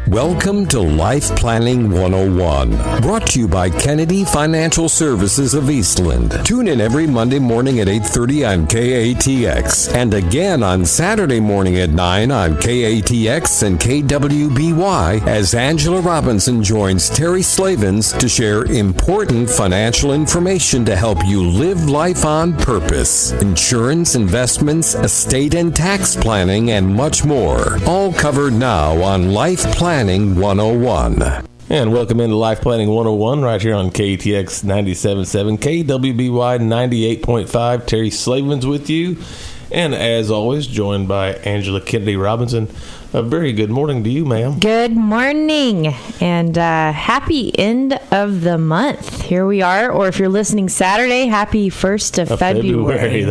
Welcome to Life Planning 101, brought to you by Kennedy Financial Services of Eastland. Tune in every Monday morning at 8:30 on KATX, and again on Saturday morning at 9 on KATX and KWBY as Angela Robinson joins Terry Slavens to share important financial information to help you live life on purpose. Insurance, investments, estate and tax planning, and much more. All covered now on Life Planning 101. And welcome into Life Planning 101 right here on KTX 97.7, KWBY 98.5. Terry Slavens with you. And as always, joined by Angela Kennedy Robinson. A very good morning to you, ma'am. Good morning, and happy end of the month. Here we are, or if you're listening Saturday, happy 1st of February.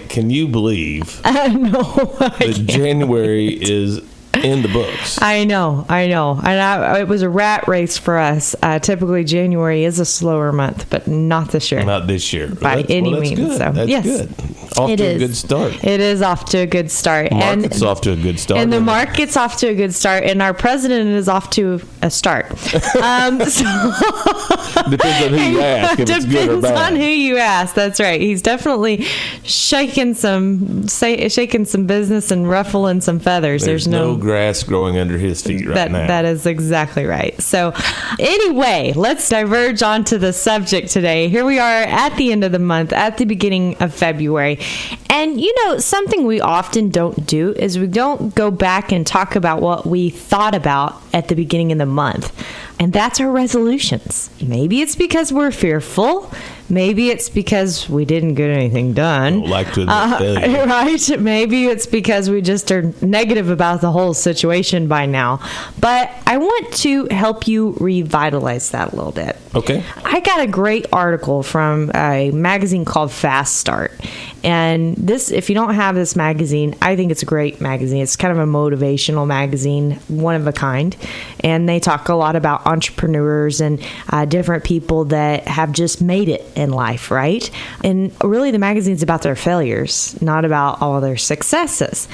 Can you believe no, that January is in the books? I know. And it was a rat race for us. Typically, January is a slower month, but not this year. Not this year. By any means. Good. So, that's yes. good. Off to a good start. It is off to a good start. Market's off to a good start. And the market's off to a good start, and our president is off to a start. Depends on who you ask, if it's good or bad. Depends on who you ask. That's right. He's definitely shaking some business and ruffling some feathers. There's no grass growing under his feet now. That is exactly right. So anyway, let's diverge onto the subject today. Here we are at the end of the month, at the beginning of February. And, something we often don't do is we don't go back and talk about what we thought about at the beginning of the month. And that's our resolutions. Maybe it's because we're fearful. Maybe it's because we didn't get anything done. Don't like to admit failure. Right? Maybe it's because we just are negative about the whole situation by now. But I want to help you revitalize that a little bit. Okay. I got a great article from a magazine called Fast Start. And this, if you don't have this magazine, I think it's a great magazine. It's kind of a motivational magazine, one of a kind. And they talk a lot about entrepreneurs and different people that have just made it in life, right? And really the magazine's about their failures, not about all their successes,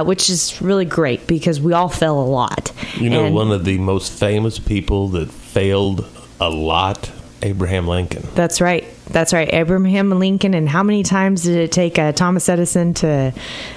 which is really great because we all fail a lot. One of the most famous people that failed a lot, Abraham Lincoln. That's right. Abraham Lincoln. And how many times did it take Thomas Edison to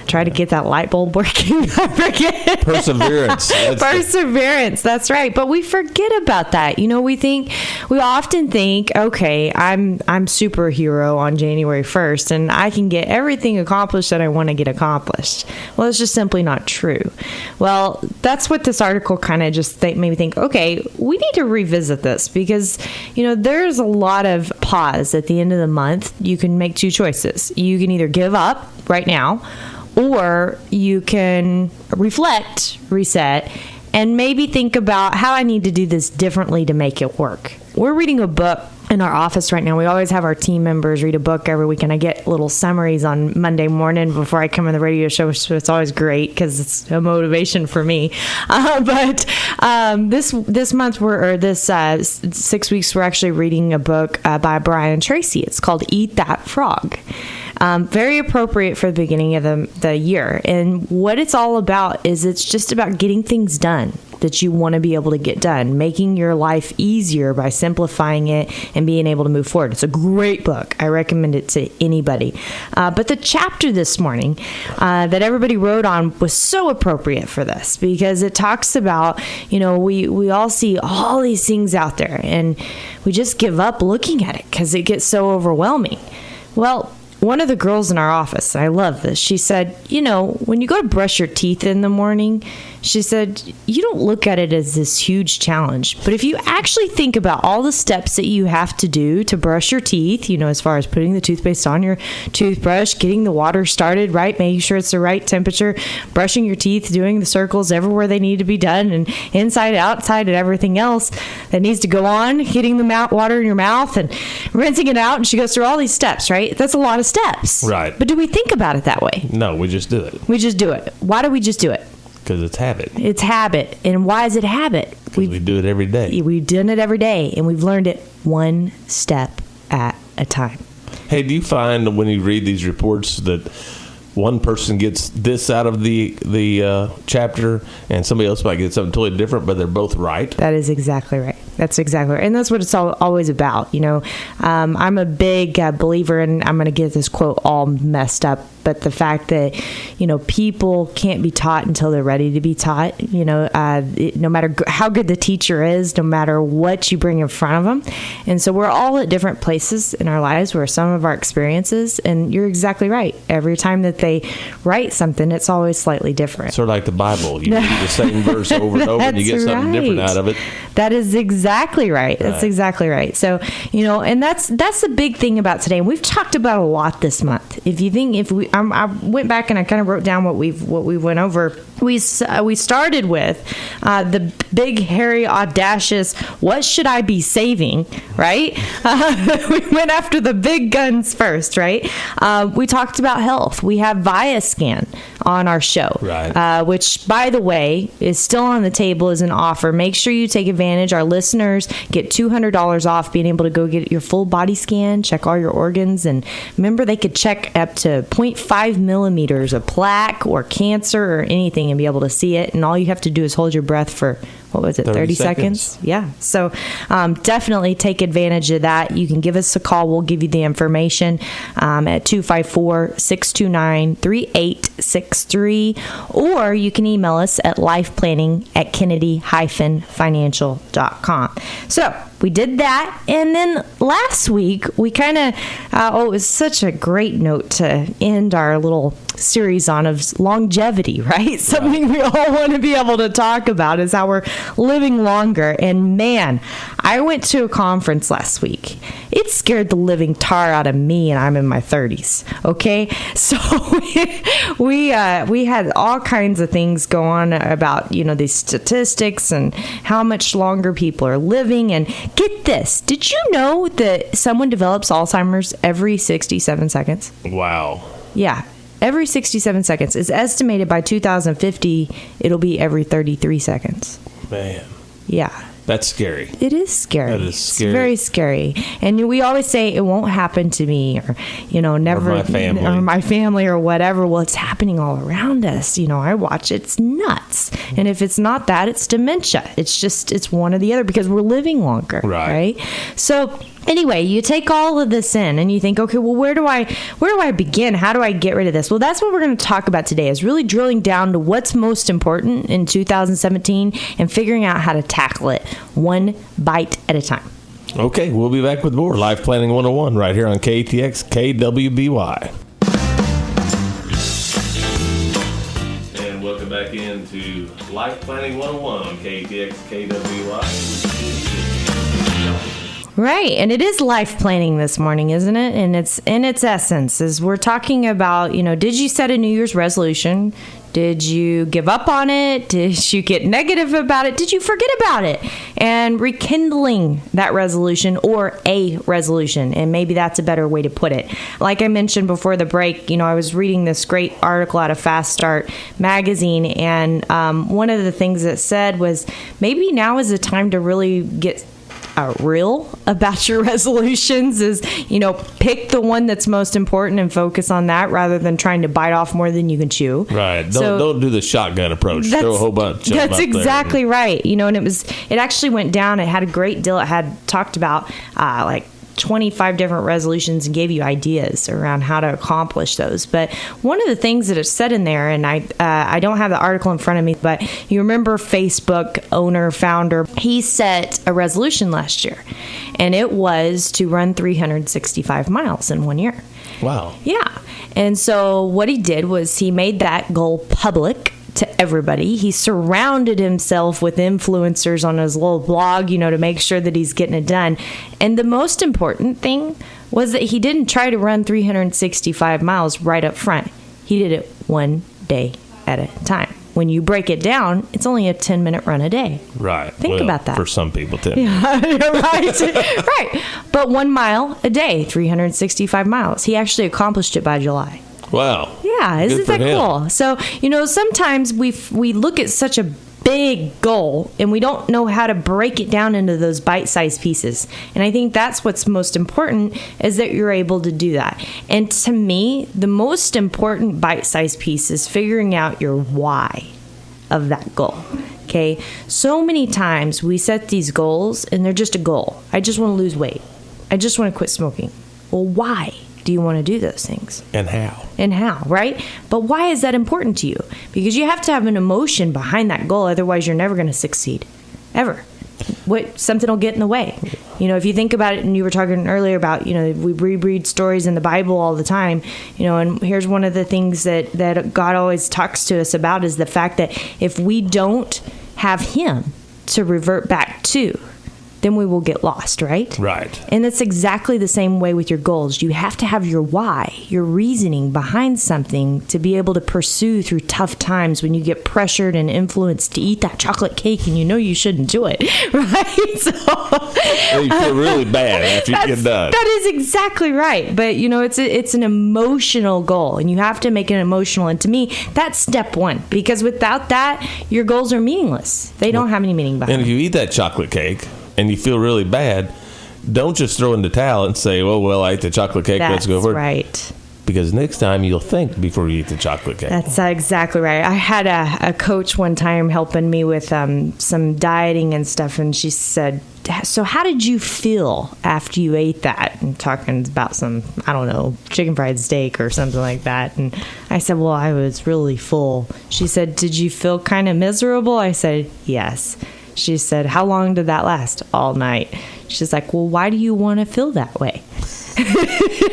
try to get that light bulb working? I forget. Perseverance. Perseverance. That's right. But we forget about that. We often think, okay, I'm superhero on January 1st and I can get everything accomplished that I want to get accomplished. Well, it's just simply not true. Well, that's what this article kind of just made me think, okay, we need to revisit this because, there's a lot of pause at the end of the month. You can make two choices. You can either give up right now, or you can reflect, reset, and maybe think about how I need to do this differently to make it work. We're reading a book in our office right now. We always have our team members read a book every week, and I get little summaries on Monday morning before I come on the radio show, so it's always great because it's a motivation for me. But this month, this 6 weeks, we're actually reading a book by Brian Tracy. It's called Eat That Frog. Very appropriate for the beginning of the year. And what it's all about is it's just about getting things done that you want to be able to get done, making your life easier by simplifying it and being able to move forward. It's a great book. I recommend it to anybody. But the chapter this morning that everybody wrote on was so appropriate for this because it talks about, we all see all these things out there and we just give up looking at it because it gets so overwhelming. Well, one of the girls in our office, and I love this, she said, when you go to brush your teeth in the morning, she said, you don't look at it as this huge challenge. But if you actually think about all the steps that you have to do to brush your teeth, as far as putting the toothpaste on your toothbrush, getting the water started, right, making sure it's the right temperature, brushing your teeth, doing the circles everywhere they need to be done, and inside, outside, and everything else that needs to go on, getting the water in your mouth and rinsing it out. And she goes through all these steps, right? That's a lot of steps. Right. But do we think about it that way? No, we just do it. We just do it. Why do we just do it? Because it's habit. It's habit. And why is it habit? Because we do it every day. We've done it every day, and we've learned it one step at a time. Hey, do you find when you read these reports that one person gets this out of the chapter, and somebody else might get something totally different, but they're both right. That is exactly right. That's exactly right. And that's what it's always about. I'm a big believer, and I'm going to get this quote all messed up, but the fact that, people can't be taught until they're ready to be taught, no matter how good the teacher is, no matter what you bring in front of them. And so we're all at different places in our lives where some of our experiences, and you're exactly right. Every time that they write something, it's always slightly different. Sort of like the Bible. You read the same verse over and over, and you get something different out of it. That is exactly right. That's exactly right. So, and that's the big thing about today. And we've talked about a lot this month. If you think, I went back and I kind of wrote down what we went over. We started with the big, hairy, audacious, what should I be saving, right? We went after the big guns first, right? We talked about health. We have ViaScan on our show, right. Which, by the way, is still on the table as an offer. Make sure you take advantage. Our listeners get $200 off being able to go get your full body scan, check all your organs, and remember, they could check up to 0.5 millimeters of plaque or cancer or anything and be able to see it. And all you have to do is hold your breath for, 30 seconds? Yeah. So definitely take advantage of that. You can give us a call. We'll give you the information at 254-629-3863. Or you can email us at lifeplanning@kennedy-financial.com. So we did that. And then last week, we kind of, it was such a great note to end our little series on of longevity, right? Something we all want to be able to talk about is how we're living longer. And man, I went to a conference last week. It scared the living tar out of me, and I'm in my 30s. Okay, so we had all kinds of things go on about these statistics and how much longer people are living. And get this, did you know that someone develops Alzheimer's every 67 seconds? Wow. Yeah. Every 67 seconds. Is estimated by 2050, it'll be every 33 seconds. Man. Yeah. That's scary. It is scary. That is scary. It's very scary. And we always say it won't happen to me or, never. Or my family. Or my family or whatever. Well, it's happening all around us. I watch it. It's nuts. And if it's not that, it's dementia. It's one or the other because we're living longer. Right? So anyway, you take all of this in and you think, okay, well, where do I begin? How do I get rid of this? Well, that's what we're going to talk about today, is really drilling down to what's most important in 2017 and figuring out how to tackle it one bite at a time. Okay, we'll be back with more Life Planning 101 right here on KTX KWBY. And welcome back into Life Planning 101 on KTX KWBY. Right, and it is life planning this morning, isn't it? And it's in its essence is we're talking about, did you set a New Year's resolution? Did you give up on it? Did you get negative about it? Did you forget about it? And rekindling that resolution or a resolution. And maybe that's a better way to put it. Like I mentioned before the break, I was reading this great article out of Fast Start magazine. And one of the things it said was maybe now is the time to really get real about your resolutions is, pick the one that's most important and focus on that rather than trying to bite off more than you can chew. Right. Don't do the shotgun approach. Throw a whole bunch of them That's out exactly there. Right. And it actually went down. It had a great deal. It had talked about 25 different resolutions and gave you ideas around how to accomplish those. But one of the things that is said in there, and I don't have the article in front of me, but you remember Facebook founder, he set a resolution last year, and it was to run 365 miles in 1 year. Wow. Yeah. And so what he did was he made that goal public to everybody. He surrounded himself with influencers on his little blog, to make sure that he's getting it done. And the most important thing was that he didn't try to run 365 miles right up front. He did it one day at a time. When you break it down, it's only a 10-minute run a day. Right. Think about that. For some people, 10 Yeah, right. Right. But 1 mile a day, 365 miles. He actually accomplished it by July. Wow. Yeah, isn't that cool? So, sometimes we look at such a big goal and we don't know how to break it down into those bite-sized pieces. And I think that's what's most important, is that you're able to do that. And to me, the most important bite-sized piece is figuring out your why of that goal. Okay? So many times we set these goals and they're just a goal. I just want to lose weight. I just want to quit smoking. Well, why do you want to do those things? And how? And how, right? But why is that important to you? Because you have to have an emotion behind that goal. Otherwise, you're never going to succeed. Ever. Something will get in the way. You know, if you think about it, and you were talking earlier about, you know, we reread stories in the Bible all the time, you know, and here's one of the things that God always talks to us about is the fact that if we don't have Him to revert back to, then we will get lost, right? Right. And it's exactly the same way with your goals. You have to have your why, your reasoning behind something to be able to pursue through tough times when you get pressured and influenced to eat that chocolate cake and you know you shouldn't do it, right? So you feel really bad after you get done. That is exactly right. But, you know, it's an emotional goal, and you have to make it emotional. And to me, that's step one, because without that, your goals are meaningless. They don't have any meaning behind them. And if you eat that chocolate cake and you feel really bad, don't just throw in the towel and say, well, I ate the chocolate cake, let's go for it. That's right. Because next time you'll think before you eat the chocolate cake. That's exactly right. I had a coach one time helping me with some dieting and stuff, and she said, so how did you feel after you ate that? And talking about some, I don't know, chicken fried steak or something like that. And I said, well, I was really full. She said, did you feel kind of miserable? I said, yes. She said, how long did that last? All night. She's like, well, why do you want to feel that way?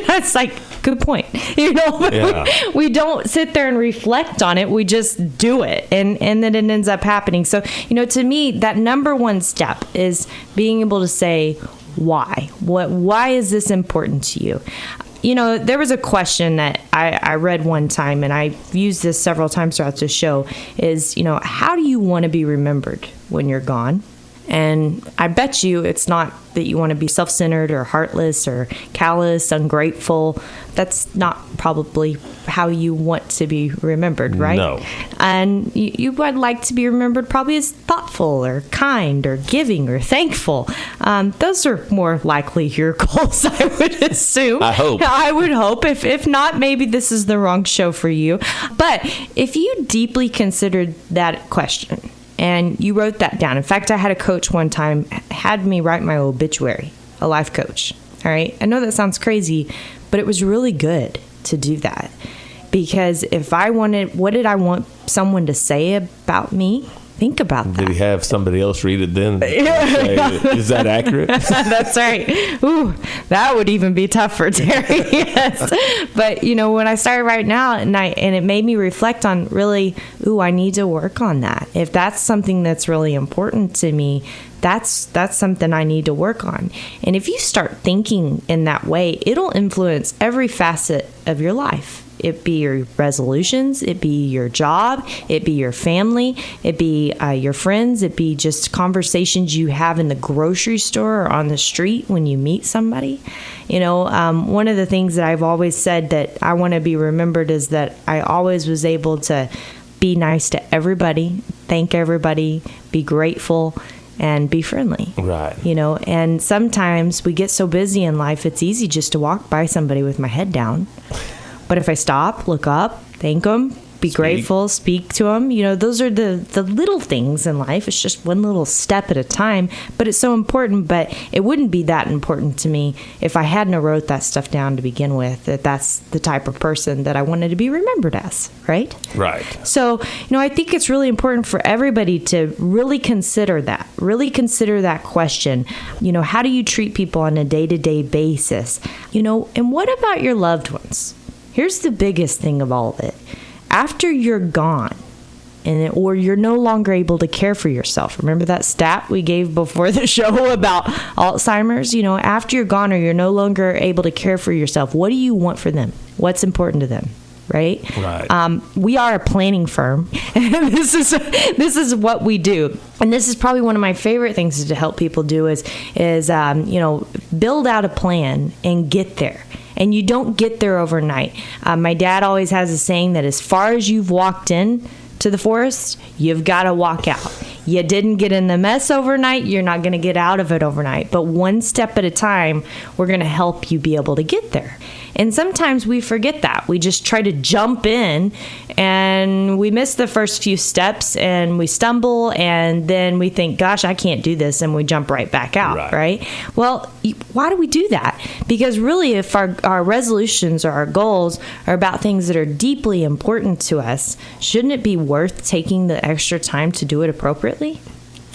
That's like, good point. You know, Yeah. we don't sit there and reflect on it. We just do it. And then it ends up happening. So, you know, to me, that number one step is being able to say, why? Why is this important to you? You know, there was a question that I read one time, and I've used this several times throughout the show, is, you know, how do you want to be remembered when you're gone? And I bet you it's not that you want to be self-centered or heartless or callous, ungrateful. That's not probably how you want to be remembered, right? No. And you would like to be remembered probably as thoughtful or kind or giving or thankful. Those are more likely your goals, I would assume. I hope. I would hope. If not, maybe this is the wrong show for you. But if you deeply considered that question, and you wrote that down. In fact, I had a coach one time had me write my obituary, a life coach. All right. I know that sounds crazy, but it was really good to do that, because if I wanted, what did I want someone to say about me? Think about that. Did he have somebody else read it then? Say, is that accurate? That's right. Ooh, that would even be tough for Terry. Yes. But, you know, when I started right now, and it made me reflect on really, I need to work on that. If that's something that's really important to me, that's something I need to work on. And if you start thinking in that way, it'll influence every facet of your life. It be your resolutions, it be your job, it be your family, it be your friends, it be just conversations you have in the grocery store or on the street when you meet somebody. You know, one of the things that I've always said that I want to be remembered is that I always was able to be nice to everybody, thank everybody, be grateful, and be friendly. Right. You know, and sometimes we get so busy in life, it's easy just to walk by somebody with my head down. But if I stop, look up, thank them, be grateful, speak to them, you know, those are the little things in life. It's just one little step at a time, but it's so important. But it wouldn't be that important to me if I hadn't wrote that stuff down to begin with, that's the type of person that I wanted to be remembered as, right? Right. So, you know, I think it's really important for everybody to really consider that question. You know, how do you treat people on a day-to-day basis? You know, and what about your loved ones? Here's the biggest thing of all of it. After you're gone, or you're no longer able to care for yourself. Remember that stat we gave before the show about Alzheimer's? You know, after you're gone or you're no longer able to care for yourself, what do you want for them? What's important to them? Right? Right. We are a planning firm, and this is what we do. And this is probably one of my favorite things to help people do is you know, build out a plan and get there. And you don't get there overnight. My dad always has a saying that as far as you've walked in to the forest, you've got to walk out. You didn't get in the mess overnight. You're not going to get out of it overnight. But one step at a time, we're going to help you be able to get there. And sometimes we forget that. We just try to jump in and we miss the first few steps and we stumble and then we think, gosh, I can't do this. And we jump right back out, right? Well, why do we do that? Because really, if our resolutions or our goals are about things that are deeply important to us, shouldn't it be worth taking the extra time to do it appropriately?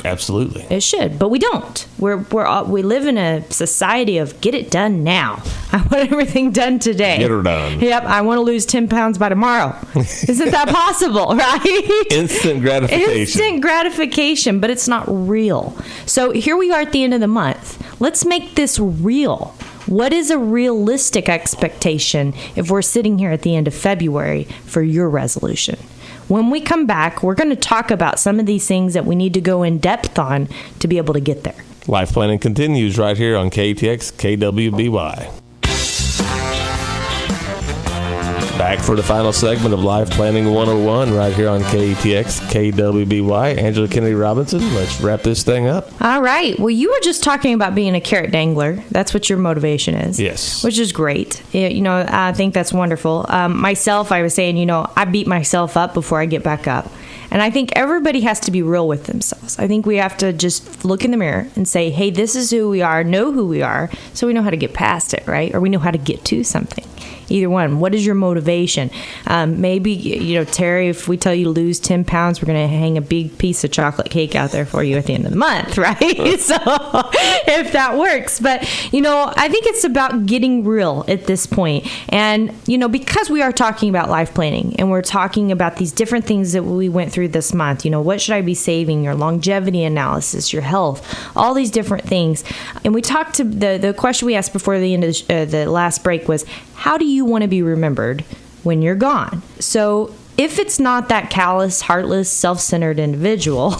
Absolutely. It should, but we don't. We live in a society of get it done now. I want everything done today. Get her done. Yep, I want to lose 10 pounds by tomorrow. Isn't that possible, right? Instant gratification. Instant gratification, but it's not real. So here we are at the end of the month. Let's make this real. What is a realistic expectation if we're sitting here at the end of February for your resolution? When we come back, we're going to talk about some of these things that we need to go in depth on to be able to get there. Life Planning continues right here on KTX KWBY. Back for the final segment of Life Planning 101 right here on KTX KWBY. Angela Kennedy Robinson, let's wrap this thing up. All right. Well, you were just talking about being a carrot dangler. That's what your motivation is. Yes. Which is great. I think that's wonderful. Myself, I was saying, I beat myself up before I get back up. And I think everybody has to be real with themselves. I think we have to just look in the mirror and say, hey, this is who we are, know who we are, so we know how to get past it, right? Or we know how to get to something. Either one. What is your motivation? Maybe, Terry, if we tell you to lose 10 pounds, we're going to hang a big piece of chocolate cake out there for you at the end of the month, right? So if that works. But, I think it's about getting real at this point. And, because we are talking about life planning and we're talking about these different things that we went through this month, what should I be saving? Your longevity analysis, your health, all these different things. And we talked to the question we asked before the end of the last break was, how do you want to be remembered when you're gone? So if it's not that callous, heartless, self-centered individual,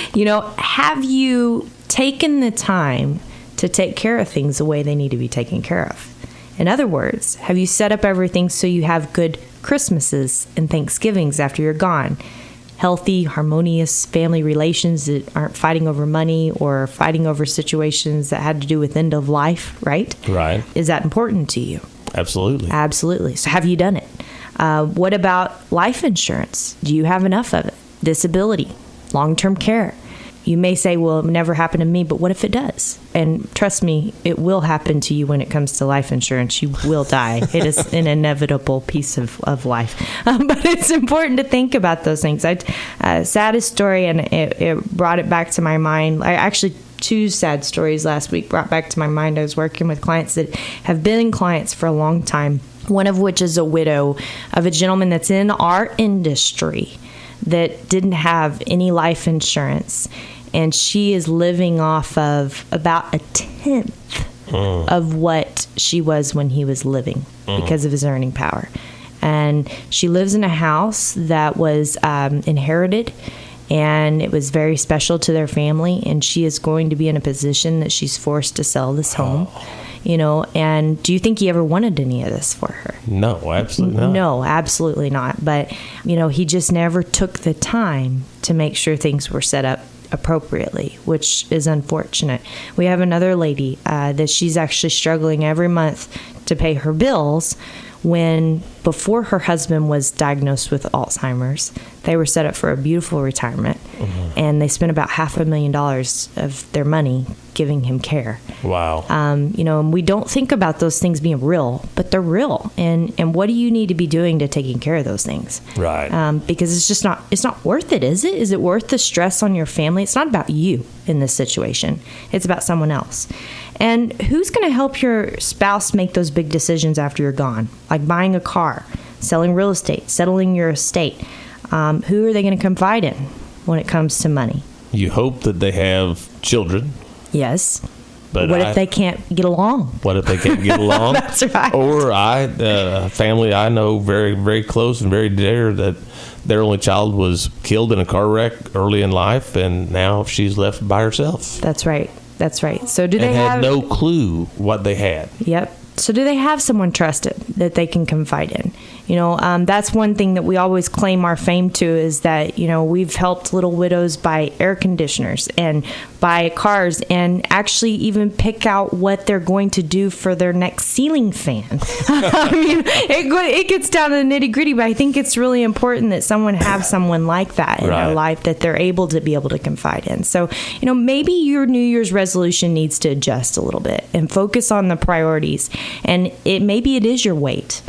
have you taken the time to take care of things the way they need to be taken care of? In other words, have you set up everything so you have good Christmases and Thanksgivings after you're gone? Healthy, harmonious family relations that aren't fighting over money or fighting over situations that had to do with end of life, right? Right. Is that important to you? Absolutely. Absolutely. So have you done it? What about life insurance? Do you have enough of it? Disability, long-term care. You may say, well, it never happened to me, but what if it does? And trust me, it will happen to you when it comes to life insurance. You will die. It is an inevitable piece of life. But it's important to think about those things. Saddest story, and it brought it back to my mind. Two sad stories last week brought back to my mind. I was working with clients that have been clients for a long time, one of which is a widow of a gentleman that's in our industry that didn't have any life insurance. And she is living off of about a tenth of what she was when he was living because of his earning power. And she lives in a house that was inherited, and it was very special to their family. And she is going to be in a position that she's forced to sell this home. And do you think he ever wanted any of this for her? No, absolutely not. No, absolutely not. But, he just never took the time to make sure things were set up appropriately, which is unfortunate. We have another lady that she's actually struggling every month to pay her bills when, before her husband was diagnosed with Alzheimer's, they were set up for a beautiful retirement, and they spent about $500,000 of their money giving him care. Wow. And we don't think about those things being real, but they're real. And what do you need to be doing to taking care of those things? Right. Because it's not worth it, is it? Is it worth the stress on your family? It's not about you in this situation. It's about someone else. And who's going to help your spouse make those big decisions after you're gone? Like buying a car, selling real estate, settling your estate. Who are they going to confide in when it comes to money? You hope that they have children. Yes. But what if they can't get along? What if they can't get along? That's right. Or a family I know very, very close and very dear that their only child was killed in a car wreck early in life, and now she's left by herself. That's right. That's right. So do they had no clue what they had? Yep. So do they have someone trusted that they can confide in? That's one thing that we always claim our fame to, is that, we've helped little widows buy air conditioners and buy cars and actually even pick out what they're going to do for their next ceiling fan. I mean, it gets down to the nitty gritty, but I think it's really important that someone have someone like that in their life that they're able to confide in. So, maybe your New Year's resolution needs to adjust a little bit and focus on the priorities. And maybe it is your weight,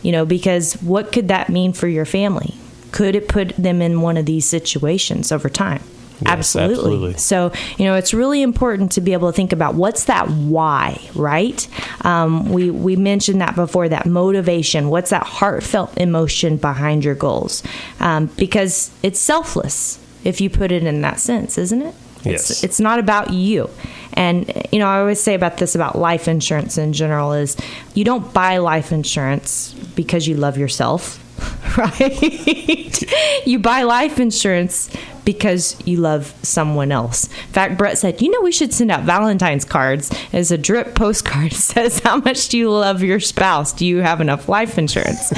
because what could that mean for your family? Could it put them in one of these situations over time? Yes, absolutely. So, it's really important to be able to think about what's that why, right? We mentioned that before, that motivation. What's that heartfelt emotion behind your goals? Because it's selfless if you put it in that sense, isn't it? Yes. It's not about you. And, I always say about life insurance in general is you don't buy life insurance because you love yourself, right? You buy life insurance because you love someone else. In fact, Brett said, we should send out Valentine's cards as a drip postcard. It says, how much do you love your spouse? Do you have enough life insurance?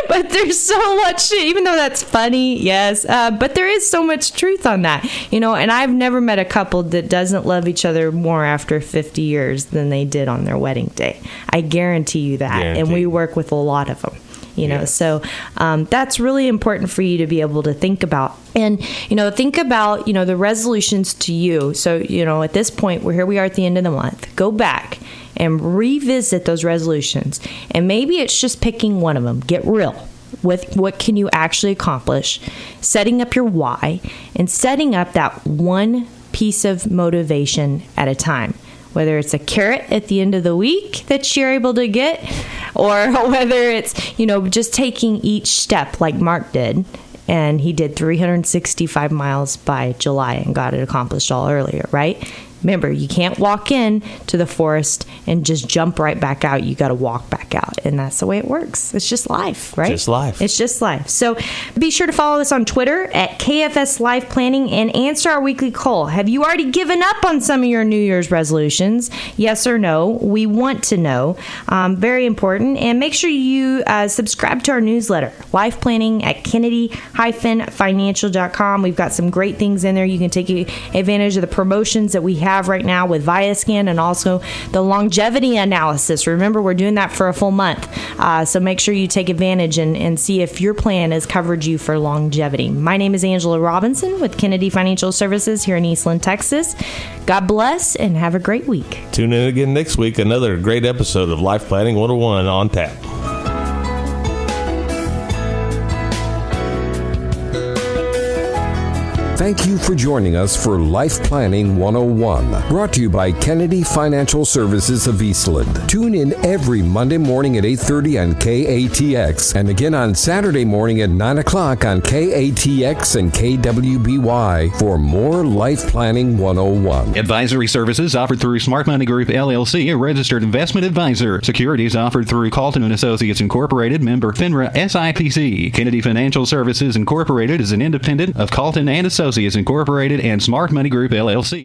But there's so much, even though that's funny, yes, but there is so much truth on that, and I've never met a couple that doesn't love each other more after 50 years than they did on their wedding day. I guarantee you that. And we work with a lot of them. So that's really important for you to be able to think about. And, think about, the resolutions to you. So, at this point, we are at the end of the month. Go back and revisit those resolutions. And maybe it's just picking one of them. Get real with what can you actually accomplish, setting up your why, and setting up that one piece of motivation at a time. Whether it's a carrot at the end of the week that you're able to get, or whether it's, just taking each step like Mark did. And he did 365 miles by July and got it accomplished all earlier, right? Remember, you can't walk in to the forest and just jump right back out. You got to walk back out. And that's the way it works. It's just life, right? Just life. It's just life. So be sure to follow us on Twitter at KFS Life Planning and answer our weekly poll. Have you already given up on some of your New Year's resolutions? Yes or no? We want to know. Very important. And make sure you subscribe to our newsletter, Life Planning at Kennedy-Financial.com. We've got some great things in there. You can take advantage of the promotions that we have right now with ViaScan and also the longevity analysis. Remember, we're doing that for a full month. So make sure you take advantage and see if your plan has covered you for longevity. My name is Angela Robinson with Kennedy Financial Services here in Eastland, Texas. God bless and have a great week. Tune in again next week. Another great episode of Life Planning 101 on tap. Thank you for joining us for Life Planning 101, brought to you by Kennedy Financial Services of Eastland. Tune in every Monday morning at 8:30 on KATX and again on Saturday morning at 9 o'clock on KATX and KWBY for more Life Planning 101. Advisory services offered through Smart Money Group, LLC, a registered investment advisor. Securities offered through Calton & Associates Incorporated, member FINRA SIPC. Kennedy Financial Services Incorporated is an independent of Calton & Associates Incorporated and Smart Money Group, LLC.